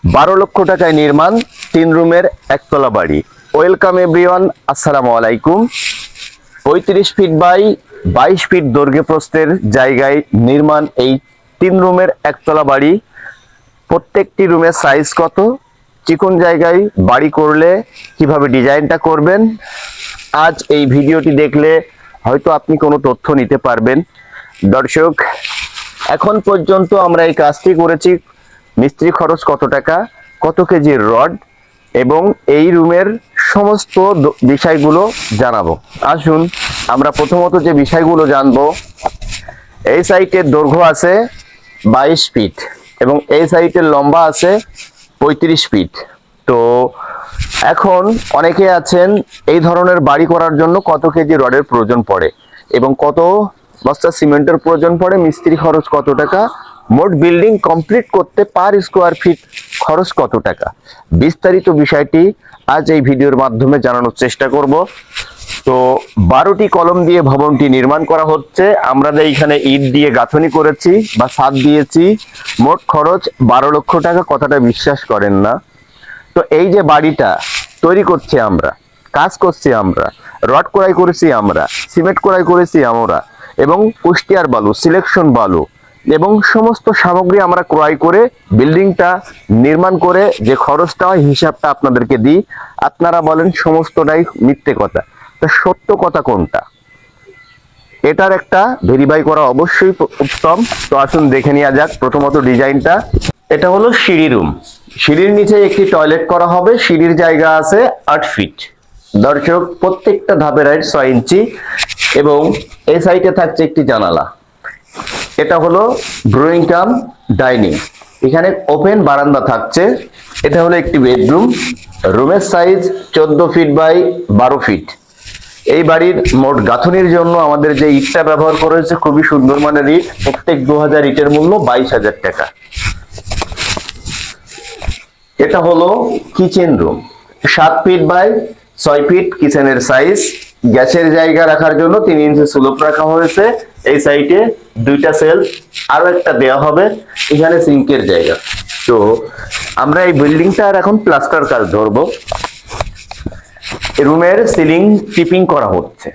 12 লক্ষ টাকায় নির্মাণ 3 রুমের একতলা বাড়ি। ওয়েলকাম এভরিওয়ান, আসসালামু আলাইকুম। 35 ফিট বাই 22 ফিট দৈর্ঘ্য প্রস্থের জায়গায় নির্মাণ এই 3 রুমের একতলা বাড়ি। প্রত্যেকটি রুমের সাইজ কত, চিকন জায়গায় বাড়ি করলে কিভাবে ডিজাইনটা করবেন, আজ এই ভিডিওটি দেখলে হয়তো আপনি কোনো তথ্য নিতে পারবেন। দর্শক, এখন পর্যন্ত আমরা এই কাজটি করেছি। মিস্ত্রি খরচ কত টাকা, কত কেজির রড এবং এই রুমের সমস্ত বিষয়গুলো জানাবো। আসুন আমরা প্রথমত যে বিষয়গুলো জানবো। এই সাইটের দৈর্ঘ্য আছে 22 ফিট এবং এই সাইটের লম্বা আছে 35 ফিট। তো এখন অনেকে আছেন এই ধরনের বাড়ি করার জন্য কত কেজি রডের প্রয়োজন পড়ে এবং কত বস্তা সিমেন্টের প্রয়োজন পড়ে, মিস্ত্রি খরচ কত টাকা, মোট বিল্ডিং কমপ্লিট করতে পার স্কোয়ার ফিট খরচ কত টাকা, বিস্তারিত বিষয়টি আজ এই ভিডিওর মাধ্যমে জানানোর চেষ্টা করব। তো 12টি কলম দিয়ে ভবনটি নির্মাণ করা হচ্ছে। আমরা এইখানে ইট দিয়ে গাঁথনি করেছি বা ছাদ দিয়েছি। মোট খরচ 12 লক্ষ টাকা। কথাটা বিশ্বাস করেন না? তো এই যে বাড়িটা তৈরি করছি আমরা, কাজ করছি আমরা, রড ক্রয় করেছি আমরা, সিমেন্ট ক্রয় করেছি আমরা এবং কুষ্টিয়ার বালু, সিলেকশন বালু এবং সমস্ত সামগ্রী আমরা ক্রয় করে বিল্ডিংটা নির্মাণ করে যে খরচটা হয় হিসাবটা আপনাদেরকে দিই। আপনারা বলেন সমস্তটাই মিথ্যে কথা, তা সত্য কথা কোনটা? এটার একটা ভেরিফাই করা অবশ্যই উত্তম। তো আসুন দেখে নেওয়া যাক প্রথমত ডিজাইনটা। এটা হলো সিঁড়ি রুম। সিঁড়ির নিচে একটি টয়লেট করা হবে। সিঁড়ির জায়গা আছে 8 ফিট। দর্শক, প্রত্যেকটা ধাপের হাইট 6 ইঞ্চি এবং এই সাইডে থাকছে একটি জানালা। এটা হলো ড্রয়িং কাম ডাইনিং। এখানে ওপেন বারান্দা থাকছে। এটা হলো একটি বেডরুম। রুমের সাইজ 14 ফিট বাই 12 ফিট। এই বাড়ির মোট গাঁথনির জন্য আমাদের যে ইটটা ব্যবহার করা হয়েছে খুবই সুন্দর মানের ইট। প্রত্যেক 2000 ইটের মূল্য 22,000 টাকা। এটা হলো kitchen room. 7 feet by 6 feet কিচেনের সাইজ। গ্যাসের জায়গা রাখার জন্য 3 ইঞ্চি স্লোপ রাখা হয়েছে। এই সাইডে 2টা সেলফ, আরো একটা দেওয়া হবে। এখানে সিঙ্কের জায়গা। তো আমরা এই বিল্ডিংটার এখন প্লাস্টার কাজ ধরবো। রুমের সিলিং চিপিং করা হচ্ছে।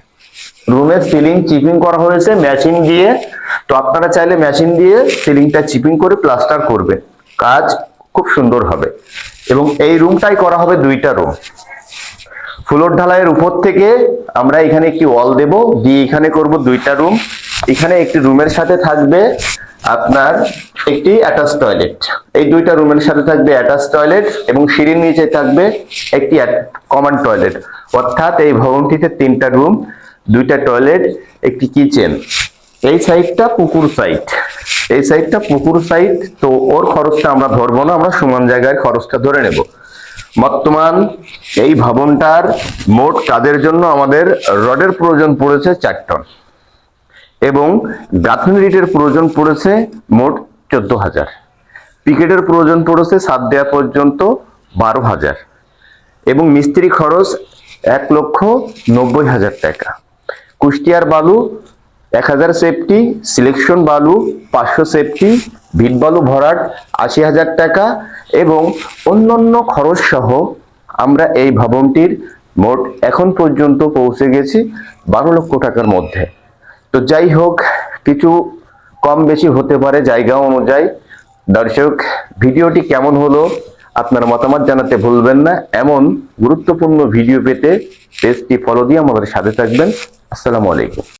রুমের সিলিং চিপিং করা হয়েছে মেশিন দিয়ে। তো আপনারা চাইলে মেশিন দিয়ে সিলিংটা চিপিং করে প্লাস্টার করবেন, কাজ খুব সুন্দর হবে। এবং এই রুমটাই করা হবে 2টা রুম। ফ্লোর ঢালাইয়ের উপর থেকে আমরা এখানে একটি ওয়াল দেব, দিয়ে এখানে করব 2টা রুম। এখানে একটি রুমের সাথে থাকবে আপনার একটি অ্যাটাচ টয়লেট। এই 2টা রুমের সাথে থাকবে অ্যাটাচ টয়লেট এবং সিঁড়ির নিচে থাকবে একটি কমন টয়লেট। অর্থাৎ এই ভবনটিতে 3টা রুম, 2টা টয়লেট, একটি কিচেন। এই সাইডটা পুকুর সাইড, এই সাইডটা পুকুর সাইড। তো ওর খরচটা আমরা ধরবো না, আমরা সমান জায়গায় খরচটা ধরে নেব। বর্তমান এই ভবনটার মোট কাজের জন্য আমাদের রডের প্রয়োজন পড়েছে 4 টন এবং গাঁথনি ইটের প্রয়োজন পড়েছে মোট 14,000। পিকেটের প্রয়োজন পড়েছে ছাদ দেওয়া পর্যন্ত 12,000 এবং মিস্ত্রি খরচ 1,90,000 টাকা। কুষ্টিয়ার বালু 1000 সেফটি, সিলেকশন বালু 500 সেফটি, ভিট বালু ভরাট 80,000 টাকা এবং অন্যান্য খরচ সহ আমরা এই ভবনটির মোট এখন পর্যন্ত পৌঁছে গেছি 12 লক্ষ টাকার মধ্যে। তো যাই হোক, কিছু কম বেশি হতে পারে জায়গা অনুযায়ী। দর্শক, ভিডিওটি কেমন হলো আপনার মতামত জানাতে ভুলবেন না। এমন গুরুত্বপূর্ণ ভিডিও পেতে পেজটি ফলো দিয়ে আমাদের সাথে থাকবেন। আসসালামু আলাইকুম।